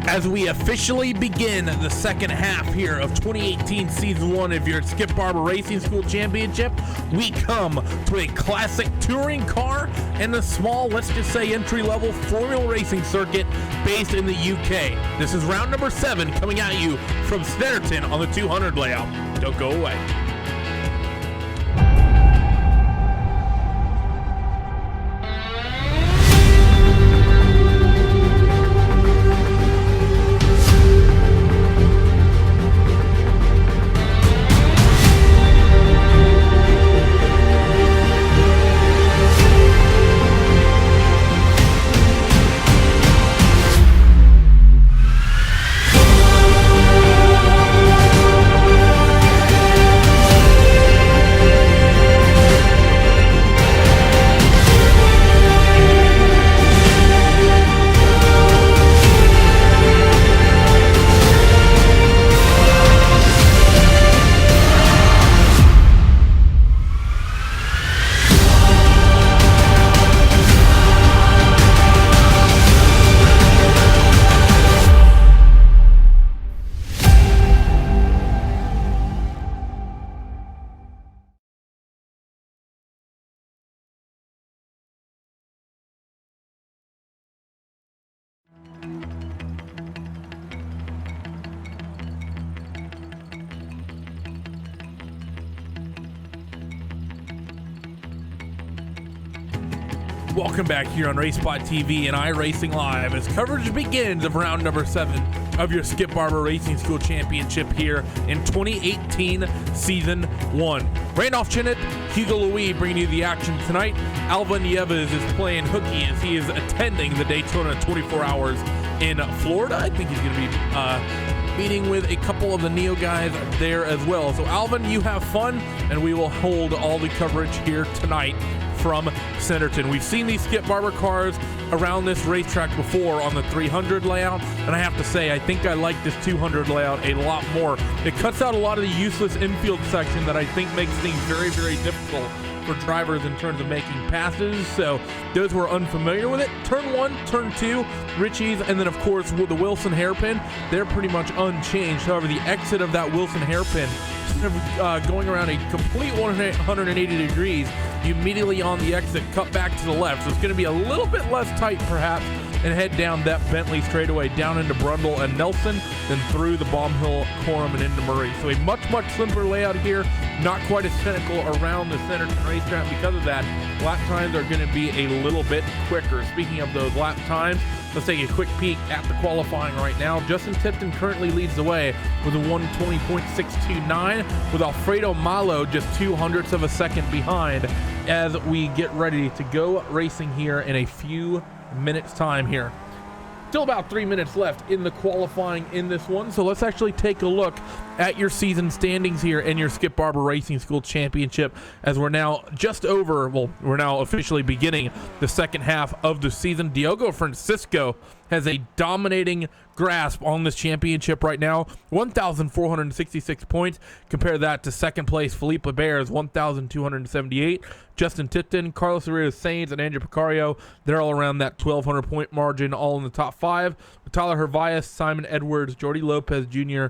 As we officially begin the second half here of 2018 Season 1 of your Skip Barber Racing School Championship, we come to a classic touring car and a small, let's just say, entry-level Formula Racing circuit based in the UK. This is round number 7 coming at you from Snetterton on the 200 layout. Don't go away. Welcome back here on RaceSpot TV and iRacing Live as coverage begins of round number 7 of your Skip Barber Racing School Championship here in 2018 Season 1. Randolph Chinnett, Hugo Louis bringing you the action tonight. Alvin Nieves is playing hooky as he is attending the Daytona 24 Hours in Florida. I think he's going to be meeting with a couple of the Neo guys there as well. So Alvin, you have fun, and we will hold all the coverage here tonight from Snetterton. We've seen these Skip Barber cars around this racetrack before on the 300 layout, and I have to say I think I like this 200 layout a lot more. It cuts out a lot of the useless infield section that I think makes things very, very difficult for drivers in terms of making passes. So those who are unfamiliar with it, turn 1, turn 2, Ritchie's, and then of course with the Wilson hairpin, they're pretty much unchanged. However, the exit of that Wilson hairpin, going around a complete 180 degrees, you immediately on the exit cut back to the left. So it's going to be a little bit less tight perhaps, and head down that Bentley straightaway down into Brundle and Nelson, then through the Baum Hill, Coram, and into Murray. So a much, much simpler layout here, not quite as technical around the Snetterton racetrack. Because of that, lap times are going to be a little bit quicker. Speaking of those lap times, let's take a quick peek at the qualifying right now. Justin Tipton currently leads the way with a 120.629, with Alfredo Malo just 0.02 of a second behind as we get ready to go racing here in a few minutes time here. Still about 3 minutes left in the qualifying in this one, so let's actually take a look at your season standings here in your Skip Barber Racing School Championship, as we're now just over, well, we're now officially beginning the second half of the season. Diogo Francisco has a dominating grasp on this championship right now, 1,466 points. Compare that to second place Felipe Bear's 1,278. Justin Tipton, Carlos Herrera Sainz, and Andrew Picario, they're all around that 1,200 point margin, all in the top 5. Tyler Hervias, Simon Edwards, Jordy Lopez Jr.,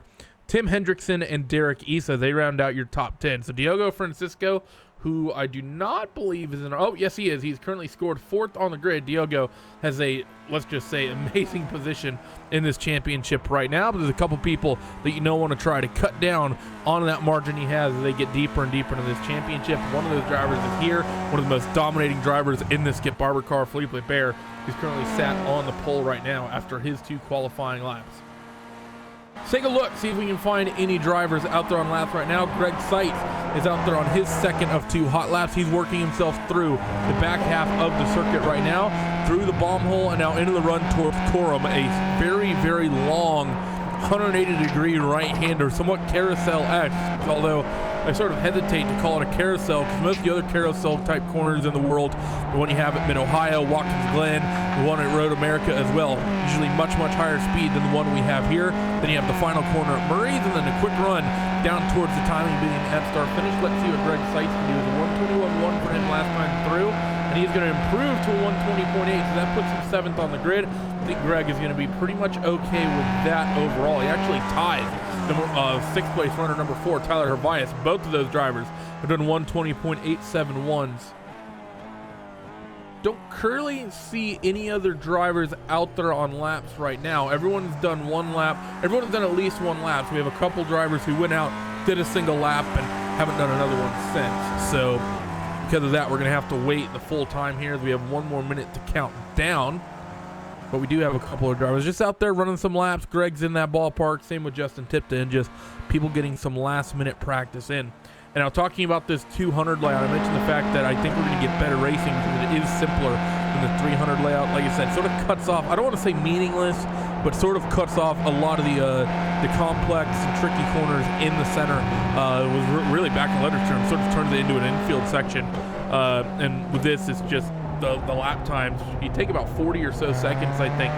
Tim Hendrickson, and Derek Issa, they round out your top 10. So Diogo Francisco, who I do not believe is in, oh yes he is, he's currently scored 4th on the grid. Diogo has a, let's just say, amazing position in this championship right now, but there's a couple people that you don't want to try to cut down on that margin he has as they get deeper and deeper into this championship. One of those drivers is here, one of the most dominating drivers in this Skip Barber car, Felipe Bear, who's currently sat on the pole right now after his 2 qualifying laps. Let's take a look, see if we can find any drivers out there on laps right now. Greg Seitz is out there on his second of 2 hot laps. He's working himself through the back half of the circuit right now, through the bomb hole and now into the run towards Coram, a very, very long 180-degree right-hander, somewhat carousel-esque, although I sort of hesitate to call it a carousel because most of the other carousel-type corners in the world, the one you have at Mid-Ohio, Watkins Glen, the one at Road America as well, usually much, much higher speed than the one we have here. Then you have the final corner at Murray's, and then a quick run down towards the timing being at start finish. Let's see what Greg Seitz can do. It was a 121.1 for him last time through. and he's going to improve to a 120.8, so that puts him 7th on the grid. I think Greg is going to be pretty much okay with that overall. He actually ties 6th place runner number 4, Tyler Hervias. Both of those drivers have done 120.871s. Don't currently see any other drivers out there on laps right now. Everyone's done one lap. Everyone's done at least one lap. So we have a couple drivers who went out, did a single lap, and haven't done another one since. So because of that, we're going to have to wait the full time here as we have 1 more minute to count down. But we do have a couple of drivers just out there running some laps. Greg's in that ballpark. Same with Justin Tipton. Just people getting some last minute practice in. And now talking about this 200 layout, I mentioned the fact that I think we're going to get better racing because it is simpler than the 300 layout. Like I said, sort of cuts off, I don't want to say meaningless, but sort of cuts off a lot of the complex and tricky corners in the center. It was really back in letters terms, sort of turns it into an infield section. And with this, it's just the lap times. You take about 40 or so seconds, I think,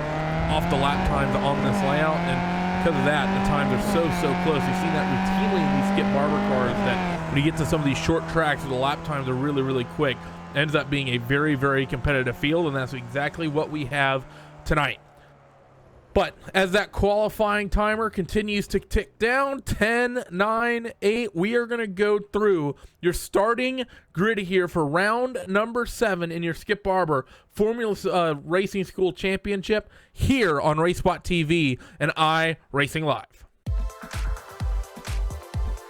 off the lap times on this layout. And because of that, the times are so close. You've seen that routinely in these Skip Barber cars, that when you get to some of these short tracks where the lap times are really quick, ends up being a very competitive field, and that's exactly what we have tonight. But as that qualifying timer continues to tick down, 10, 9, 8, we are going to go through your starting grid here for round number 7 in your Skip Barber Formula Racing School Championship here on RaceSpot TV and iRacing Live.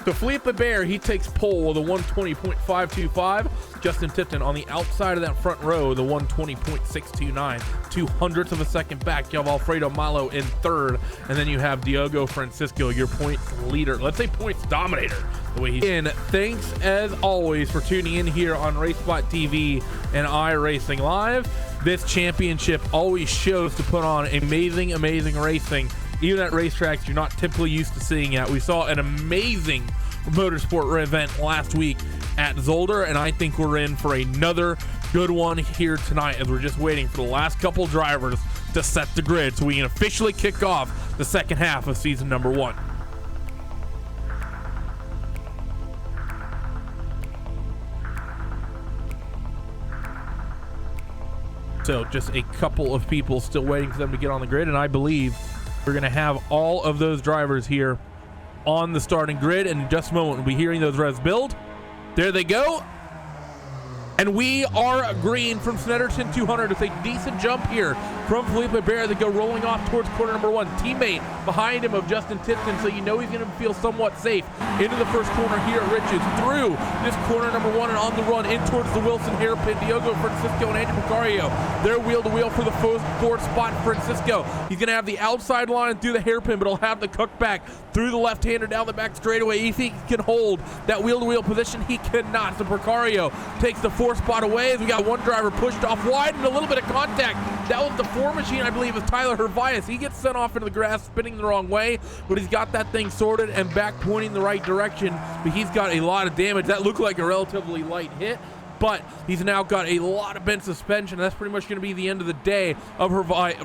So Felipe Bear, he takes pole with a 120.525. Justin Tipton on the outside of that front row, the 120.629. 200ths of a second back. You have Alfredo Malo in 3rd. And then you have Diogo Francisco, your points leader. Let's say points dominator. The way he's in. Thanks as always for tuning in here on RaceSpot TV and iRacing Live. This championship always shows to put on amazing racing, even at racetracks you're not typically used to seeing at. We saw an amazing motorsport event last week at Zolder, and I think we're in for another good one here tonight as we're just waiting for the last couple drivers to set the grid so we can officially kick off the second half of season number 1. So just a couple of people still waiting for them to get on the grid, and I believe we're going to have all of those drivers here on the starting grid, and in just a moment we'll be hearing those revs build. There they go. And we are green from Snetterton 200. It's a decent jump here from Felipe Bear. They go rolling off towards corner number 1. Teammate behind him of Justin Tipton, so you know he's going to feel somewhat safe. Into the first corner here at Riches. Through this corner number 1 and on the run in towards the Wilson hairpin. Diogo Francisco and Andrew Picario. They're wheel to wheel for the fourth spot. Francisco, he's going to have the outside line through the hairpin, but he'll have the cook back through the left-hander down the back straightaway. If he can hold that wheel to wheel position, he cannot. So Picario takes the 4th spot away as we got one driver pushed off wide and a little bit of contact. That was the 4 machine, I believe, of Tyler Hervias. He gets sent off into the grass, spinning the wrong way, but he's got that thing sorted and back pointing the right direction. But he's got a lot of damage. That looked like a relatively light hit, but he's now got a lot of bent suspension. That's pretty much going to be the end of the day of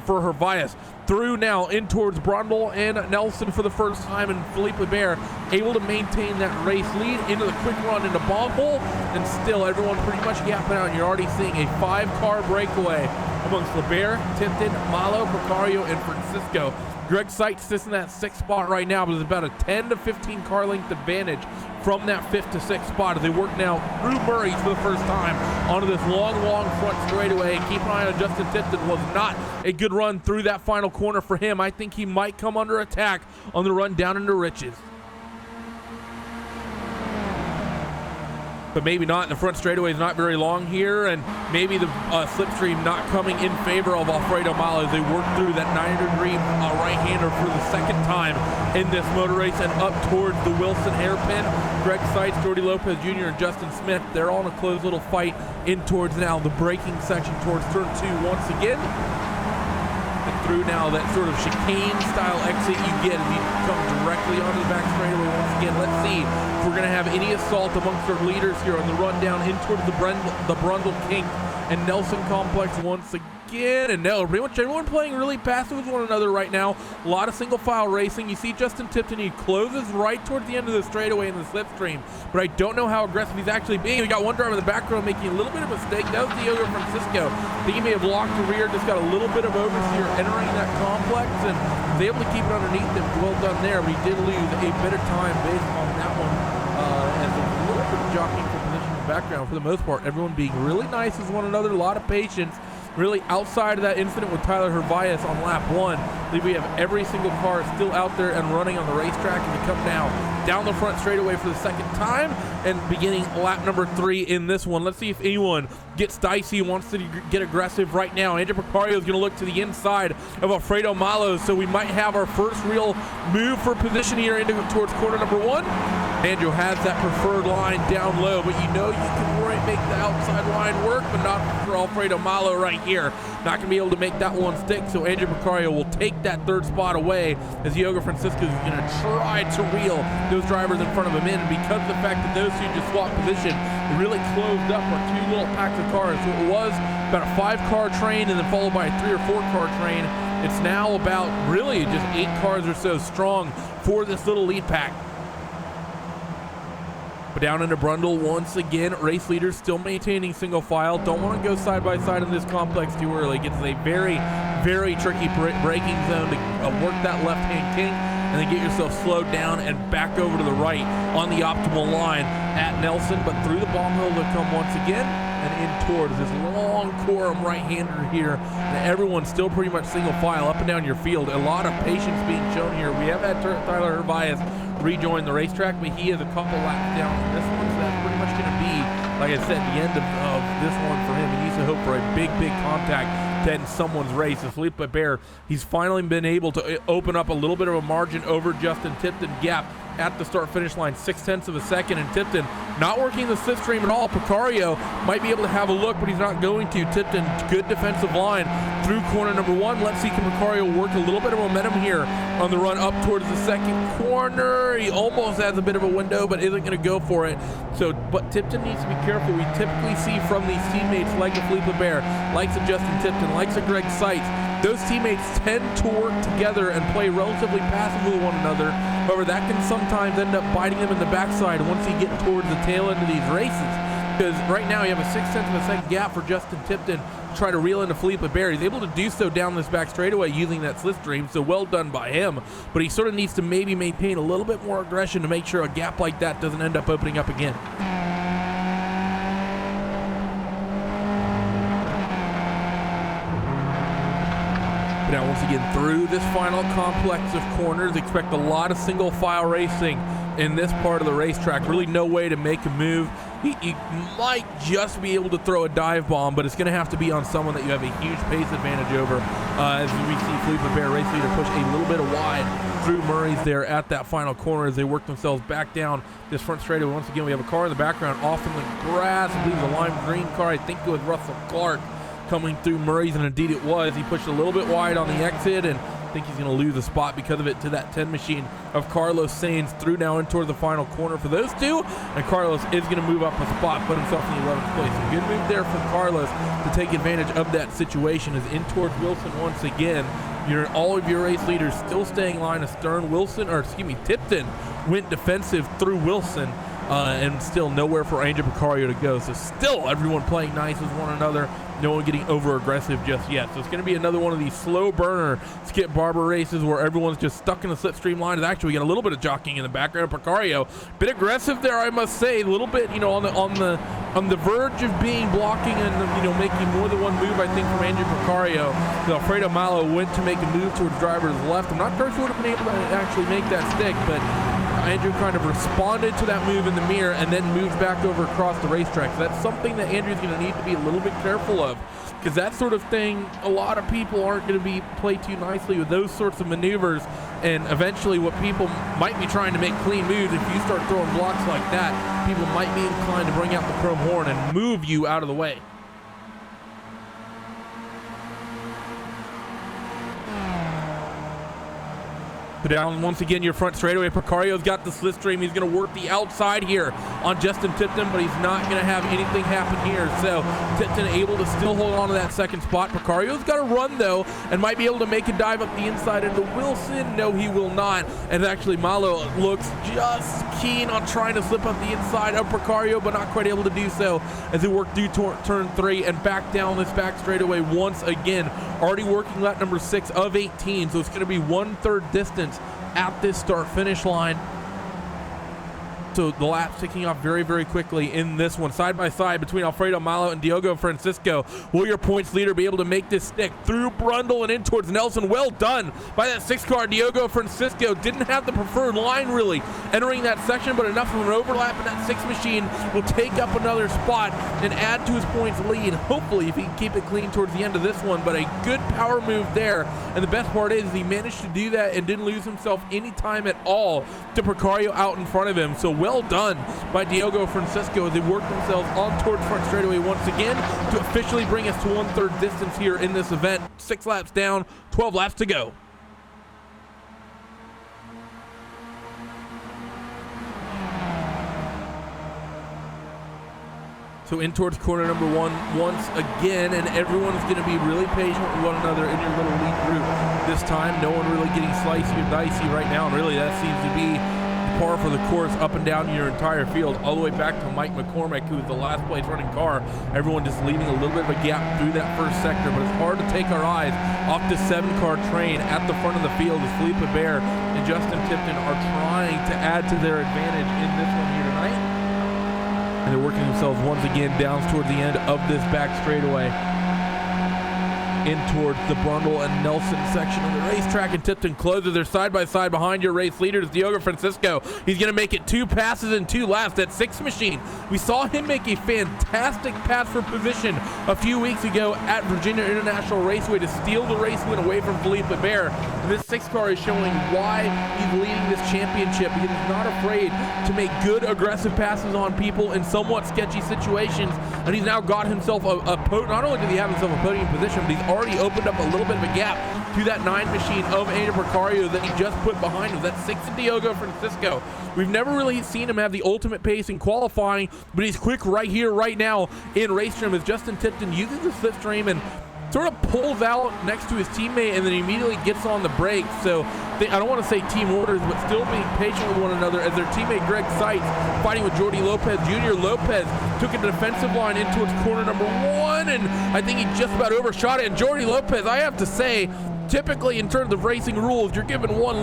for Hervias. Through now in towards Brundle and Nelson for the first time, and Felipe Bear able to maintain that race lead into the quick run into bomb hole, and still everyone pretty much gapping out. And you're already seeing a 5-car breakaway amongst LeBear, Tipton, Malo, Picario, and Francisco. Greg Seitz sits in that 6th spot right now, but there's about a 10 to 15 car length advantage from that 5th to 6th spot as they work now through Murray's for the first time onto this long front straightaway. And keep an eye on Justin Tipton. Was not a good run through that final corner for him. I think he might come under attack on the run down into Riches. But maybe not. The front straightaway is not very long here, and maybe the slipstream not coming in favor of Alfredo Malo as they work through that 90-degree right-hander for the second time in this motor race and up towards the Wilson hairpin. Greg Seitz, Jordy Lopez Jr., and Justin Smith, they're all in a close little fight in towards now the braking section towards turn 2 once again. And through now that sort of chicane-style exit you get if you come directly onto the back straightaway once again. Let's see if we're going to have any assault amongst our leaders here on the run down in towards the Brundle Kink and Nelson complex once again. And no, pretty much everyone playing really passive with one another right now. A lot of single file racing. You see Justin Tipton, he closes right towards the end of the straightaway in the slipstream, but I don't know how aggressive he's actually being. We got one driver in the back row making a little bit of a mistake. That was Diogo Francisco. I think he may have locked the rear, just got a little bit of oversteer entering that complex, and was able to keep it underneath him. Well done there, but he did lose a bit of time based on that one. And a little bit of jockeying for position in the background. For the most part, everyone being really nice with one another, a lot of patience. Really, outside of that incident with Tyler Hervias on lap 1, I believe we have every single car still out there and running on the racetrack as we come now down the front straightaway for the second time and beginning lap number 3 in this one. Let's see if anyone gets dicey, wants to get aggressive right now. Andrew Picario is going to look to the inside of Alfredo Malo, so we might have our first real move for position here towards corner number 1. Andrew has that preferred line down low, but you know you can make the outside line work, but not for Alfredo Malo right here. Not going to be able to make that one stick, so Andrew Picario will take that third spot away as Diogo Francisco is going to try to reel those drivers in front of him in. And because of the fact that those two just swapped position, it really closed up our two little packs of cars. So it was about a 5-car train and then followed by a 3 or 4-car train. It's now about really just 8 cars or so strong for this little lead pack. But down into Brundle once again, race leaders still maintaining single file. Don't want to go side by side in this complex too early. Gets a very, very tricky braking zone to work that left-hand kink, and then get yourself slowed down and back over to the right on the optimal line at Nelson. But through the bomb hill to come once again and in towards this long quorum right-hander here. And everyone's still pretty much single file up and down your field. A lot of patience being shown here. We have had Tyler Hervias rejoin the racetrack, but he is a couple laps down. This one's pretty much going to be, like I said, the end of this one for him. He needs to hope for a big contact to end someone's race. And Felipe Bear, he's finally been able to open up a little bit of a margin over Justin Tipton gap at the start-finish line, 0.6 of a second, and Tipton not working the slipstream at all. Picario might be able to have a look, but he's not going to. Tipton, good defensive line through corner number 1. Let's see, can Picario work a little bit of momentum here on the run up towards the second corner? He almost has a bit of a window, but isn't going to go for it. So, but Tipton needs to be careful. We typically see from these teammates like a Felipe Bear, likes a Justin Tipton, likes a Greg Seitz, those teammates tend to work together and play relatively passively with one another. However, that can sometimes end up biting them in the backside once you get towards the tail end of these races. Because right now you have a 0.6 of a second gap for Justin Tipton to try to reel into Felipe Bear. He's able to do so down this back straightaway using that slipstream, so well done by him. But he sort of needs to maybe maintain a little bit more aggression to make sure a gap like that doesn't end up opening up again. But now once again through this final complex of corners, expect a lot of single file racing in this part of the racetrack. Really no way to make a move. You might just be able to throw a dive bomb, but it's going to have to be on someone that you have a huge pace advantage over. As we see Felipe Bear race leader push a little bit wide through Murray's there at that final corner as they work themselves back down this front straightaway. Once again, we have a car in the background off in the grass. I believe the lime green car, I think it was Russell Clark, coming through Murray's, and indeed it was. He pushed a little bit wide on the exit, and I think he's going to lose a spot because of it to that 10 machine of Carlos Sainz through now in toward the final corner for those two, and Carlos is going to move up a spot, put himself in the 11th place. A good move there from Carlos to take advantage of that situation is in towards Wilson once again. All of your race leaders still staying line astern. Tipton went defensive through Wilson, and still nowhere for Angel Picario to go. So still everyone playing nice with one another. No one getting over aggressive just yet. So it's going to be another one of these slow burner Skip Barber races where everyone's just stuck in the slipstream line. It's actually, we got a little bit of jockeying in the background. Picario, bit aggressive there, I must say. A little bit, on the verge of being blocking and making more than one move, I think, from Andrew Picario. Alfredo Malo went to make a move towards driver's left. I'm not sure if he would have been able to actually make that stick, but Andrew kind of responded to that move in the mirror and then moved back over across the racetrack. So that's something that Andrew's going to need to be a little bit careful of, because that sort of thing, a lot of people aren't going to play too nicely with those sorts of maneuvers, and eventually what people might be trying to make clean moves, if you start throwing blocks like that, people might be inclined to bring out the chrome horn and move you out of the way. Down once again your front straightaway. Precario's got the slipstream. He's going to work the outside here on Justin Tipton, but he's not going to have anything happen here. So Tipton able to still hold on to that second spot. Precario's got to run though and might be able to make a dive up the inside into Wilson. No, he will not. And actually Malo looks just keen on trying to slip up the inside of Precario, but not quite able to do so as he worked through turn 3 and back down this back straightaway once again. Already working lap number 6 of 18, so it's going to be 1/3 distance at this start finish line. So the lap's ticking off very, very quickly in this one. Side by side between Alfredo Malo and Diogo Francisco. Will your points leader be able to make this stick through Brundle and in towards Nelson? Well done by that 6 car. Diogo Francisco didn't have the preferred line really entering that section, but enough of an overlap, and that 6 machine will take up another spot and add to his points lead. Hopefully if he can keep it clean towards the end of this one, but a good power move there. And the best part is he managed to do that and didn't lose himself any time at all to Precario out in front of him. So well done by Diogo Francisco as they work themselves on towards front straightaway once again to officially bring us to 1/3 distance here in this event. 6 laps down, 12 laps to go. So in towards corner number 1 once again, and everyone's going to be really patient with one another in your little lead group this time. No one really getting slicey or dicey right now, and really that seems to be par for the course up and down your entire field, all the way back to Mike McCormick, who is the last place running car. Everyone just leaving a little bit of a gap through that first sector, but it's hard to take our eyes off this 7-car train at the front of the field as Felipe Bear and Justin Tipton are trying to add to their advantage in this one here tonight. And they're working themselves once again down towards the end of this back straightaway in towards the Brundle and Nelson section of the racetrack, and Tipton closes. They're side by side behind your race leaders, Diogo Francisco. He's going to make it 2 passes in 2 laps. That 6 machine, we saw him make a fantastic pass for position a few weeks ago at Virginia International Raceway to steal the race win away from Felipe Bear. And this 6 car is showing why he's leading this championship, because he's not afraid to make good aggressive passes on people in somewhat sketchy situations. And he's now got himself not only did he have himself a podium position, but he's already opened up a little bit of a gap to that 9 machine of Andy Precario that he just put behind him. That's 6 of Diogo Francisco. We've never really seen him have the ultimate pace in qualifying, but he's quick right here, right now in race trim as Justin Tipton uses the slipstream and sort of pulls out next to his teammate and then immediately gets on the brakes. So I don't want to say team orders, but still being patient with one another as their teammate Greg Seitz fighting with Jordi Lopez Jr. Lopez took a defensive line in towards corner number 1, and I think he just about overshot it. And Jordi Lopez, I have to say, typically in terms of racing rules, you're given one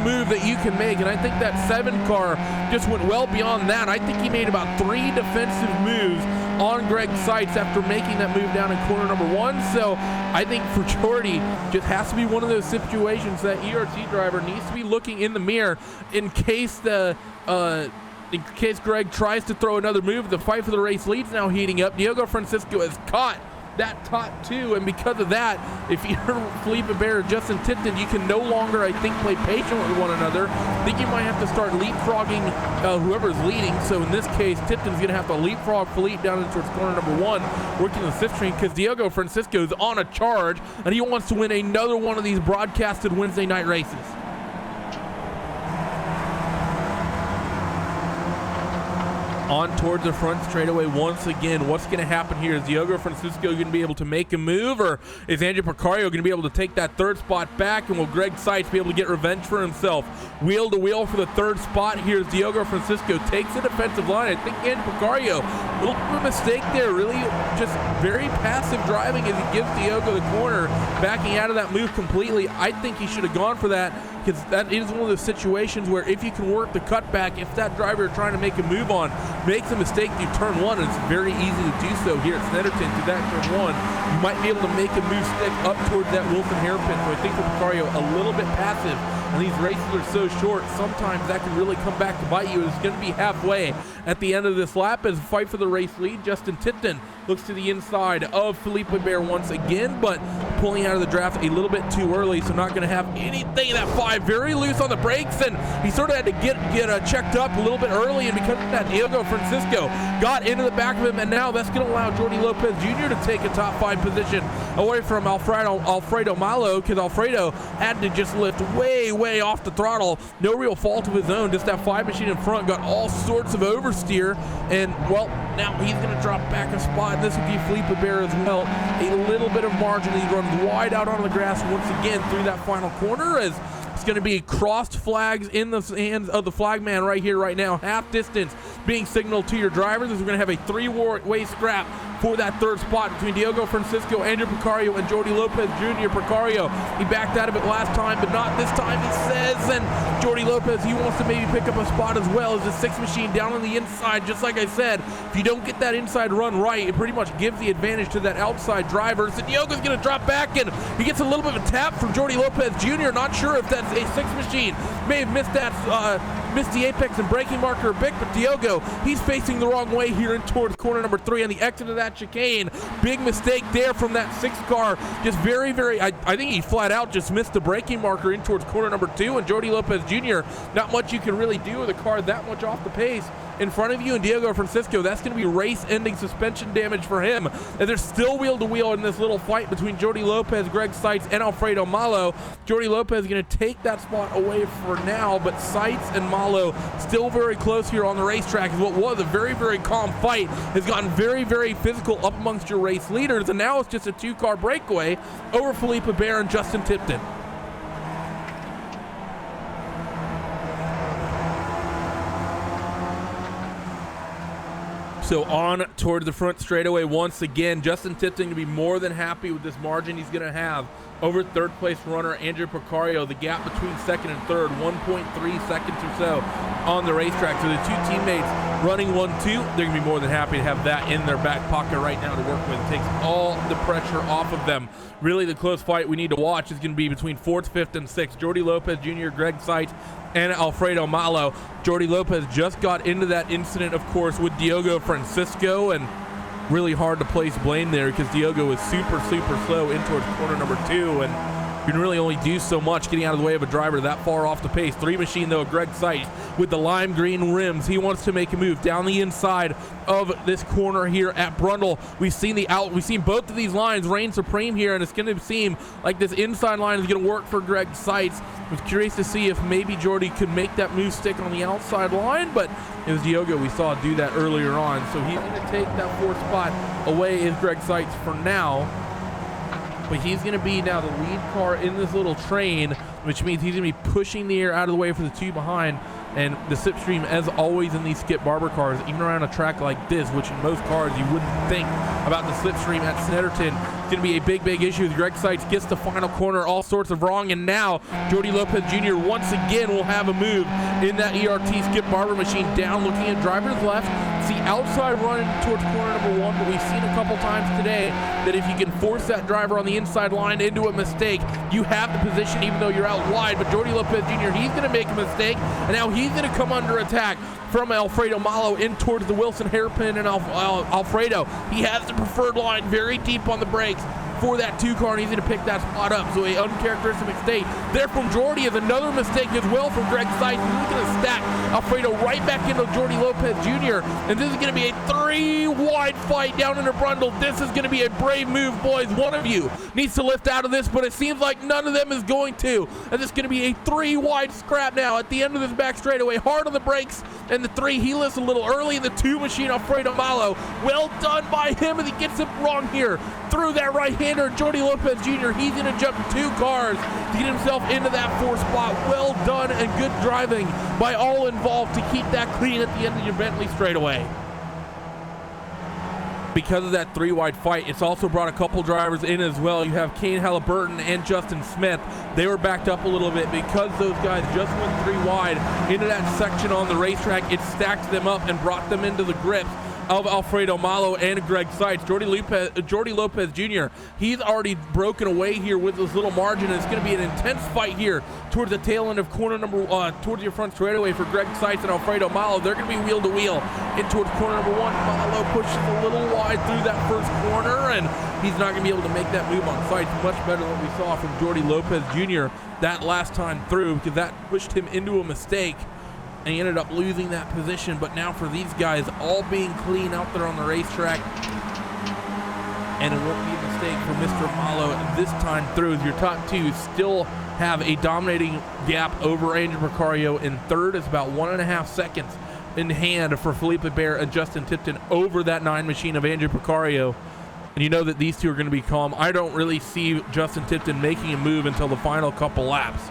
move that you can make, and I think that 7 car just went well beyond that. I think he made about 3 defensive moves on Greg Seitz after making that move down in corner number 1. So I think for Jordi, just has to be one of those situations that ERT driver needs to be looking in the mirror in case Greg tries to throw another move. The fight for the race lead's now heating up. Diogo Francisco has caught that top 2, and because of that, if you're Felipe Bear or Justin Tipton, you can no longer, I think, play patient with one another. I think you might have to start leapfrogging whoever's leading. So in this case, Tipton's going to have to leapfrog Felipe down into corner number 1, working the 5th string, because Diogo Francisco is on a charge, and he wants to win another one of these broadcasted Wednesday night races. On towards the front straightaway once again. What's going to happen here? Is Diogo Francisco going to be able to make a move, or is Andrew Precario going to be able to take that 3rd spot back, and will Greg Seitz be able to get revenge for himself? Wheel to wheel for the 3rd spot here as Diogo Francisco takes the defensive line. I think Andrew Precario, a little bit of a mistake there, really just very passive driving as he gives Diogo the corner, backing out of that move completely. I think he should have gone for that, because that is one of those situations where if you can work the cutback, if that driver you're trying to make a move on makes a mistake through turn 1, and it's very easy to do so here at Snetterton through that turn 1, you might be able to make a move stick up towards that Wilson hairpin. So I think for Precario, a little bit passive, and these races are so short, sometimes that can really come back to bite you. It's going to be halfway at the end of this lap as a fight for the race lead. Justin Tipton looks to the inside of Felipe Bear once again, but pulling out of the draft a little bit too early, so not going to have anything. That 5 very loose on the brakes, and he sort of had to get checked up a little bit early, and because of that, Diogo Francisco got into the back of him, and now that's going to allow Jordi Lopez Jr. to take a top 5 position away from Alfredo Malo, because Alfredo had to just lift way off the throttle. No real fault of his own. Just that 5 machine in front got all sorts of oversteer, and well, now he's going to drop back a spot, and this will give Felipe Bear as well a little bit of margin. He runs wide out on the grass once again through that final corner, as it's going to be crossed flags in the hands of the flagman right here, right now. Half distance being signaled to your drivers, as we're going to have a 3-way scrap for that third spot between Diogo Francisco, Andrew Picario, and Jordi Lopez Jr. Picario, he backed out of it last time, but not this time, he says. And Jordi Lopez, he wants to maybe pick up a spot as well, as the 6 machine down on the inside. Just like I said, if you don't get that inside run right, it pretty much gives the advantage to that outside driver. So Diogo's going to drop back, and he gets a little bit of a tap from Jordi Lopez Jr. Not sure if that's a 6 machine. May have missed that, missed the apex and braking marker a bit, but Diogo, he's facing the wrong way here in towards corner number 3 on the exit of that chicane. Big mistake there from that 6 car. Just very, I think he flat out just missed the braking marker in towards corner number 2, and Jordi Lopez Jr., not much you can really do with a car that much off the pace in front of you. And Diogo Francisco, that's going to be race-ending suspension damage for him. And there's still wheel-to-wheel in this little fight between Jordi Lopez, Greg Seitz, and Alfredo Malo. Jordi Lopez is going to take that spot away for now, but Seitz and Malo still very close here on the racetrack. What was a very calm fight has gotten very physical up amongst your race leaders, and now it's just a 2-car breakaway over Felipe Bear and Justin Tipton. So on toward the front straightaway once again. Justin Tipton going to be more than happy with this margin he's going to have over third place runner Andrew Picario. The gap between second and third, 1.3 seconds or so on the racetrack. So the 2 teammates running 1-2, they're going to be more than happy to have that in their back pocket right now to work with. It takes all the pressure off of them. Really the close fight we need to watch is going to be between 4th, 5th, and 6th. Jordi Lopez Jr., Greg Seitz, and Alfredo Malo. Jordi Lopez just got into that incident, of course, with Diogo Francisco, and really hard to place blame there because Diogo was super slow in towards corner number 2, and you can really only do so much getting out of the way of a driver that far off the pace. 3 machine though, Greg Seitz with the lime green rims. He wants to make a move down the inside of this corner here at Brundle. We've seen both of these lines reign supreme here, and it's going to seem like this inside line is going to work for Greg Seitz. I was curious to see if maybe Jordi could make that move stick on the outside line, but it was Diogo we saw do that earlier on. So he's going to take that 4th spot away is Greg Seitz for now. But he's going to be now the lead car in this little train, which means he's going to be pushing the air out of the way for the 2 behind. And the slipstream, as always in these Skip Barber cars, even around a track like this, which in most cars you wouldn't think about the slipstream at Snetterton, it's going to be a big issue as Greg Seitz gets the final corner all sorts of wrong. And now Jordi Lopez Jr. once again will have a move in that ERT Skip Barber machine down, looking at driver's left. See outside run towards corner number 1, but we've seen a couple times today that if you can force that driver on the inside line into a mistake, you have the position even though you're out wide. But Jordi Lopez Jr., he's going to make a mistake, and now he's going to come under attack from Alfredo Malo in towards the Wilson hairpin, and Alfredo, he has the preferred line very deep on the brakes for that 2 car, and he's going to pick that spot up. So a uncharacteristic mistake there from Jordi is another mistake as well from Greg Seitz. He's going to stack Alfredo right back into Jordi Lopez Jr., and this is going to be a 3-wide fight down into Brundle. This is going to be a brave move, boys. One of you needs to lift out of this, but it seems like none of them is going to, and it's going to be a 3-wide scrap now at the end of this back straightaway. Hard on the brakes, and the 3, he lifts a little early in the 2 machine, Alfredo Malo. Well done by him, and he gets it wrong here through that right-hander. Jordi Lopez Jr., he's going to jump 2 cars to get himself into that 4th spot. Well done and good driving by all involved to keep that clean at the end of your Bentley straightaway. Because of that 3-wide fight, it's also brought a couple drivers in as well. You have Kane Halliburton and Justin Smith. They were backed up a little bit because those guys just went 3 wide into that section on the racetrack. It stacked them up and brought them into the grips of Alfredo Malo and Greg Seitz. Jordi Lopez Jr., he's already broken away here with this little margin. It's going to be an intense fight here towards the tail end of corner number towards your front straightaway for Greg Seitz and Alfredo Malo. They're going to be wheel to wheel in towards corner number 1. Malo pushes a little wide through that first corner, and he's not going to be able to make that move on Seitz. Much better than what we saw from Jordi Lopez Jr. that last time through, because that pushed him into a mistake, and he ended up losing that position. But now for these guys, all being clean out there on the racetrack, and it won't be a mistake mistake for Mr. Malo this time through, as your top two still have a dominating gap over Andrew Picario in third. It's about 1.5 seconds in hand for Felipe Bear and Justin Tipton over that 9 machine of Andrew Picario. And you know that these two are going to be calm. I don't really see Justin Tipton making a move until the final couple laps.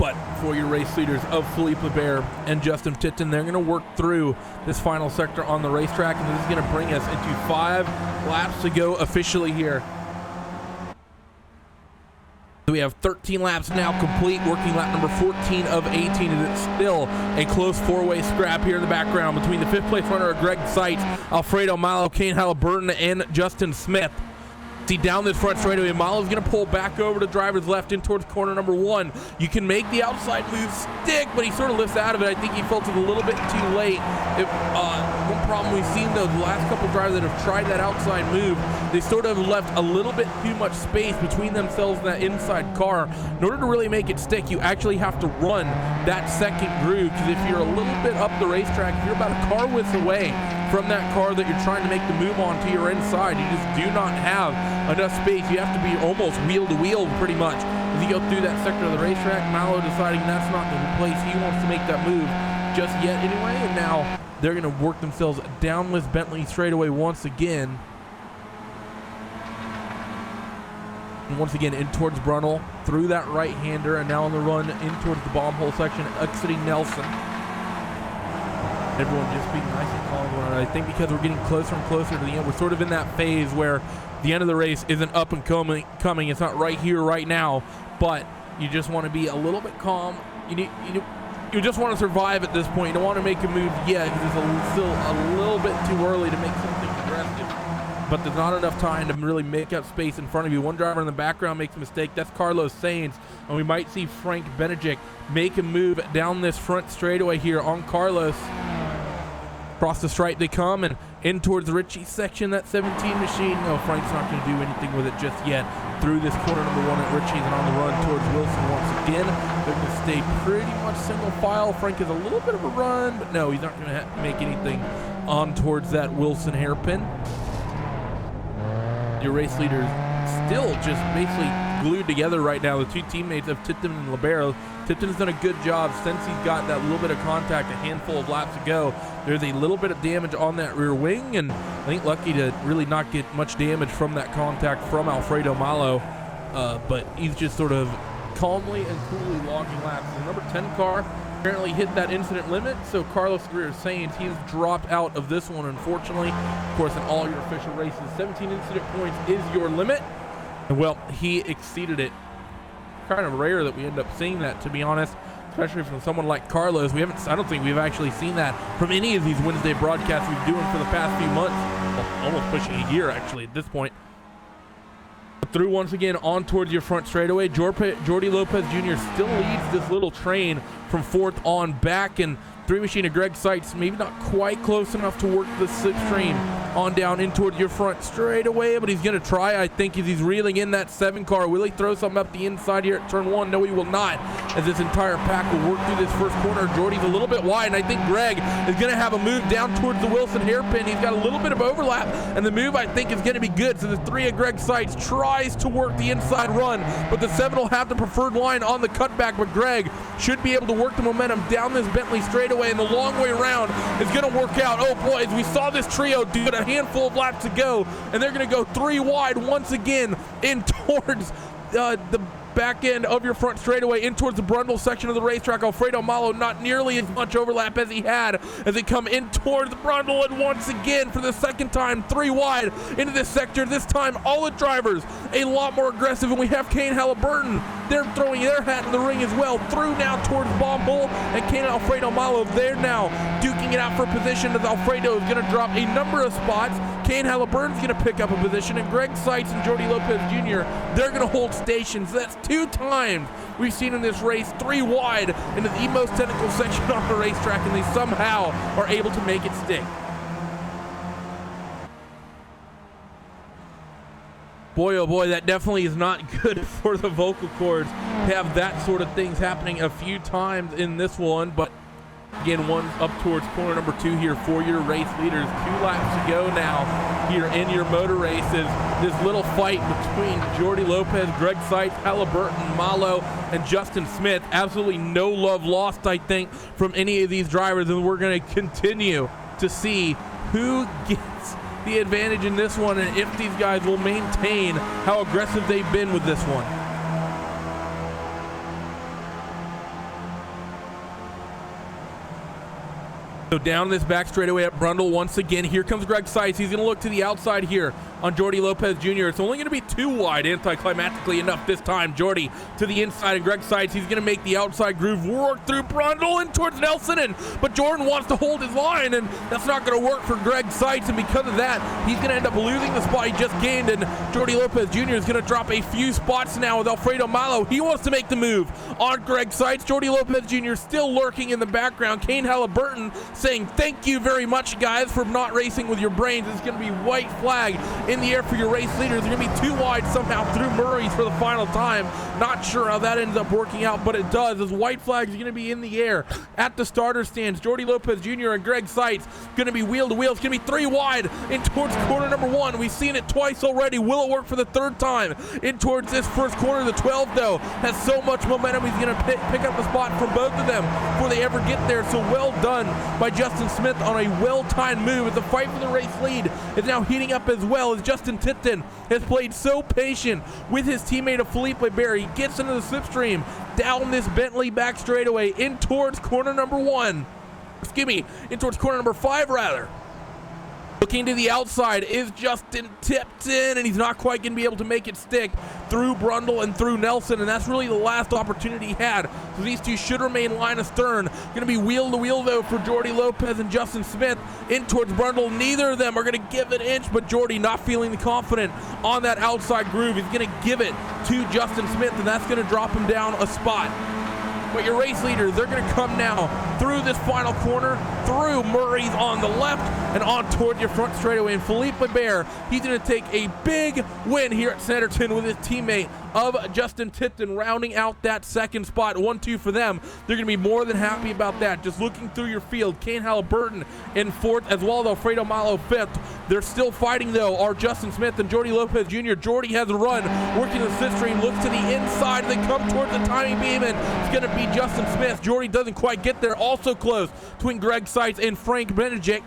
But for your race leaders of Felipe Bear and Justin Tipton, they're going to work through this final sector on the racetrack, and this is going to bring us into 5 laps to go officially here. We have 13 laps now complete, working lap number 14 of 18, and it's still a close 4-way scrap here in the background between the 5th place runner Greg Seitz, Alfredo Malo, Kane Halliburton, and Justin Smith. See, down this front straightaway, Malo's going to pull back over to driver's left in towards corner number 1. You can make the outside move stick, but he sort of lifts out of it. I think he felt it a little bit too late. One problem we've seen, though, the last couple drivers that have tried that outside move, they sort of left a little bit too much space between themselves and that inside car. In order to really make it stick, you actually have to run that second groove, because if you're a little bit up the racetrack, if you're about a car width away from that car that you're trying to make the move on to your inside, you just do not have enough space. You have to be almost wheel to wheel pretty much as you go through that sector of the racetrack. Malo deciding that's not the place he wants to make that move just yet anyway, and now they're going to work themselves down this Bentley straightaway once again. And once again in towards Brunel, through that right-hander, and now on the run in towards the bomb hole section, exiting Nelson. Everyone just being nice and calm. I think because we're getting closer and closer to the end, we're sort of in that phase where the end of the race isn't up and coming. It's not right here, right now, but you just want to be a little bit calm. You just want to survive at this point. You don't want to make a move yet, because it's still a little bit too early to make something aggressive. But there's not enough time to really make up space in front of you. One driver in the background makes a mistake. That's Carlos Sainz, and we might see Frank Benedict make a move down this front straightaway here on Carlos. Across the stripe they come, and in towards the Ritchie section, that 17 machine. No, Frank's not going to do anything with it just yet. Through this corner number 1 at Ritchie's and on the run towards Wilson once again. They're going to stay pretty much single file. Frank has a little bit of a run, but no, he's not going to make anything on towards that Wilson hairpin. Your race leaders still just basically glued together right now, the two teammates of Tipton and Libero. Tipton has done a good job since he's got that little bit of contact a handful of laps ago. There's a little bit of damage on that rear wing, and I think lucky to really not get much damage from that contact from Alfredo Malo, but he's just sort of calmly and coolly logging laps. The number 10 car apparently hit that incident limit, so Carlos Sainz, he's dropped out of this one, unfortunately. Of course, in all your official races, 17 incident points is your limit. And well, he exceeded it. Kind of rare that we end up seeing that, to be honest, especially from someone like Carlos. I don't think we've actually seen that from any of these Wednesday broadcasts we've been doing for the past few months. Well, almost pushing a year, actually, at this point. Through once again on towards your front straightaway. Jordi Lopez Jr. still leads this little train from 4th on back, and 3 machine of Greg Seitz maybe not quite close enough to work the slipstream on down in toward your front straightaway, but he's going to try, I think, as he's reeling in that 7 car. Will he throw something up the inside here at turn 1? No, he will not, as this entire pack will work through this first corner. Jordy's a little bit wide, and I think Greg is going to have a move down towards the Wilson hairpin. He's got a little bit of overlap, and the move, I think, is going to be good. So the 3 of Greg Seitz tries to work the inside run, but the 7 will have the preferred line on the cutback, but Greg should be able to work the momentum down this Bentley straightaway, and the long way around is going to work out. Oh boy, as we saw this trio do it, a handful of laps to go, and they're going to go 3 wide once again in towards the back end of your front straightaway, in towards the Brundle section of the racetrack. Alfredo Malo not nearly as much overlap as he had as they come in towards the Brundle, and once again for the second time 3 wide into this sector. This time all the drivers a lot more aggressive, and we have Kane Halliburton, they're throwing their hat in the ring as well, through now towards Bomb Bull, and Kane and Alfredo Malo, they're now duking it out for position, as Alfredo is going to drop a number of spots. Kane Halliburton's going to pick up a position, and Greg Seitz and Jordi Lopez Jr., they're going to hold stations. That's 2 times we've seen in this race 3 wide into the most technical section on the racetrack, and they somehow are able to make it stick. Boy, oh boy, that definitely is not good for the vocal cords to have that sort of things happening a few times in this one. But again, one up towards corner number 2 here for your race leaders. 2 laps to go now here in your motor races. This little fight between Jordy Lopez, Greg Seitz, Halliburton, Malo, and Justin Smith. Absolutely no love lost, I think, from any of these drivers, and we're going to continue to see who gets the advantage in this one and if these guys will maintain how aggressive they've been with this one. So down this back straightaway at Brundle once again. Here comes Greg Seitz. He's going to look to the outside here on Jordy Lopez Jr. It's only going to be 2 wide, anticlimactically enough this time. Jordy to the inside, and Greg Seitz, he's going to make the outside groove, work through Brundle and towards Nelson, but Jordan wants to hold his line, and that's not going to work for Greg Seitz, and because of that, he's going to end up losing the spot he just gained, and Jordy Lopez Jr. is going to drop a few spots now with Alfredo Malo. He wants to make the move on Greg Seitz. Jordy Lopez Jr. still lurking in the background. Kane Halliburton saying, thank you very much, guys, for not racing with your brains. It's going to be white flag in the air for your race leaders. They're going to be 2 wide somehow through Murray's for the final time. Not sure how that ends up working out, but it does, as white flags are going to be in the air at the starter stands. Jordy Lopez Jr. and Greg Seitz going to be wheel to wheel. It's going to be 3 wide in towards corner number 1. We've seen it twice already. Will it work for the 3rd time in towards this first corner? The 12, though, has so much momentum. He's going to pick up the spot from both of them before they ever get there. So well done by Justin Smith on a well-timed move, as the fight for the race lead is now heating up as well, as Justin Tipton has played so patient with his teammate of Felipe Berry. He gets into the slipstream down this Bentley back straightaway in towards corner number 1. Excuse me, in towards corner number 5 rather. Looking to the outside is Justin Tipton, and he's not quite going to be able to make it stick through Brundle and through Nelson, and that's really the last opportunity he had. So these two should remain line astern. Going to be wheel to wheel, though, for Jordy Lopez and Justin Smith in towards Brundle. Neither of them are going to give it an inch, but Jordy not feeling confident on that outside groove. He's going to give it to Justin Smith, and that's going to drop him down a spot. But your race leaders, they're going to come now through this final corner, through Murray's on the left, and on toward your front straightaway. And Felipe Bear, he's going to take a big win here at Snetterton with his teammate of Justin Tipton rounding out that 2nd spot. 1-2 for them. They're going to be more than happy about that. Just looking through your field, Kane Halliburton in 4th, as well as Alfredo Malo 5th. They're still fighting, though, are Justin Smith and Jordy Lopez Jr. Jordy has a run, working the slipstream, looks to the inside, they come towards the timing beam, and it's going to be Justin Smith. Jordy doesn't quite get there. Also close between Greg Seitz and Frank Benedict.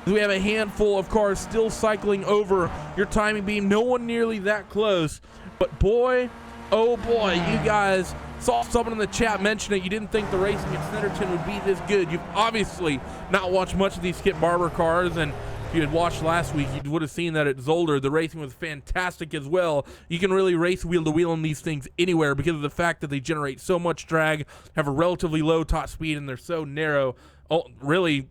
We have a handful of cars still cycling over your timing beam. No one nearly that close. But boy, oh boy, you guys saw someone in the chat mention it. You didn't think the racing at Snetterton would be this good. You've obviously not watched much of these Skip Barber cars, and if you had watched last week, you would have seen that at Zolder, the racing was fantastic as well. You can really race wheel to wheel on these things anywhere because of the fact that they generate so much drag, have a relatively low top speed, and they're so narrow. Oh, really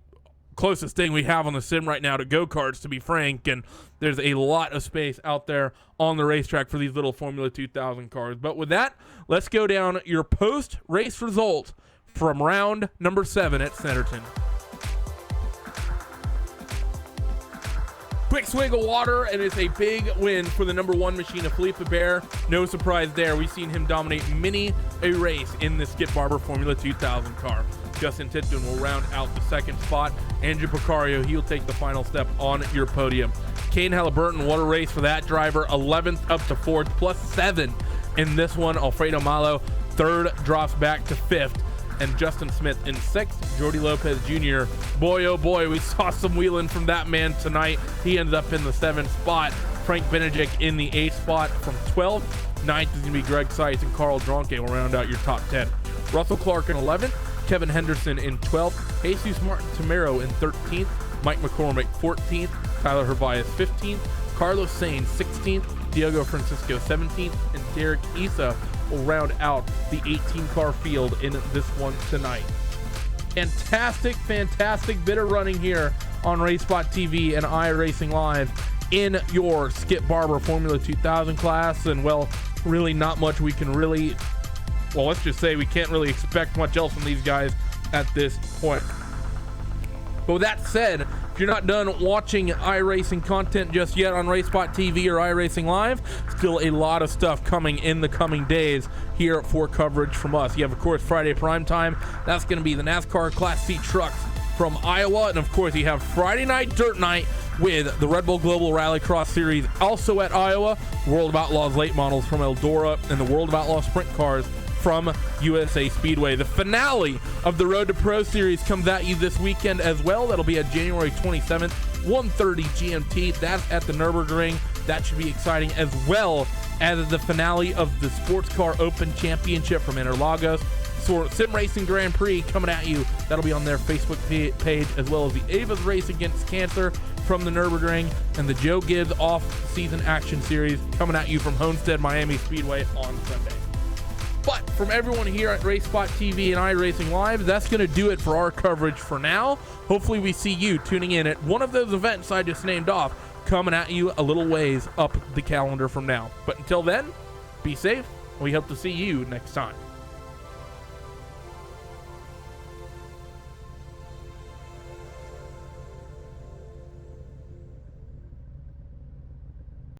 closest thing we have on the sim right now to go-karts, to be frank, and there's a lot of space out there on the racetrack for these little Formula 2000 cars. But with that, let's go down your post-race result from round number 7 at Snetterton. Quick swig of water, and it's a big win for the number 1 machine of Felipe Bear. No surprise there. We've seen him dominate many a race in the Skip Barber Formula 2000 car. Justin Tipton will round out the 2nd spot. Andrew Picario, he'll take the final step on your podium. Kane Halliburton, what a race for that driver. 11th up to 4th, plus 7 in this one. Alfredo Malo, 3rd, drops back to 5th. And Justin Smith in 6th. Jordy Lopez Jr., boy oh boy, we saw some wheeling from that man tonight. He ends up in the 7th spot. Frank Benedict in the 8th spot from 12th. 9th is going to be Greg Seitz, and Carl Dronke will round out your top 10. Russell Clark in 11th. Kevin Henderson in 12th. Jesus Martin Tamero in 13th. Mike McCormick 14th. Tyler Herbias 15th. Carlos Sainz 16th. Diego Francisco 17th. And Derek Issa will round out the 18-car field in this one tonight. Fantastic bit of running here on RaceSpot TV and iRacing Live in your Skip Barber Formula 2000 class. And, well, really not much we can really... Well, let's just say we can't really expect much else from these guys at this point. But with that said, If you're not done watching iRacing content just yet on RaceSpot TV or iRacing Live, still a lot of stuff coming in the coming days here for coverage from us. You have, of course, Friday Prime Time. That's going to be the NASCAR Class C trucks from Iowa. And, of course, you have Friday Night Dirt Night with the Red Bull Global Rallycross Series also at Iowa, World of Outlaws late models from Eldora, and the World of Outlaws sprint cars from USA Speedway. The finale of the Road to Pro Series comes at you this weekend as well. That'll be at January 27th, 1:30 GMT. That's at the Nürburgring. That should be exciting, as well as the finale of the Sports Car Open Championship from Interlagos. So Sim Racing Grand Prix coming at you. That'll be on their Facebook page, as well as the Ava's Race Against Cancer from the Nürburgring, and the Joe Gibbs Off-Season Action Series coming at you from Homestead Miami Speedway on Sunday. But from everyone here at RaceSpot TV and iRacing Live, that's going to do it for our coverage for now. Hopefully we see you tuning in at one of those events I just named off, coming at you a little ways up the calendar from now. But until then, be safe. We hope to see you next time.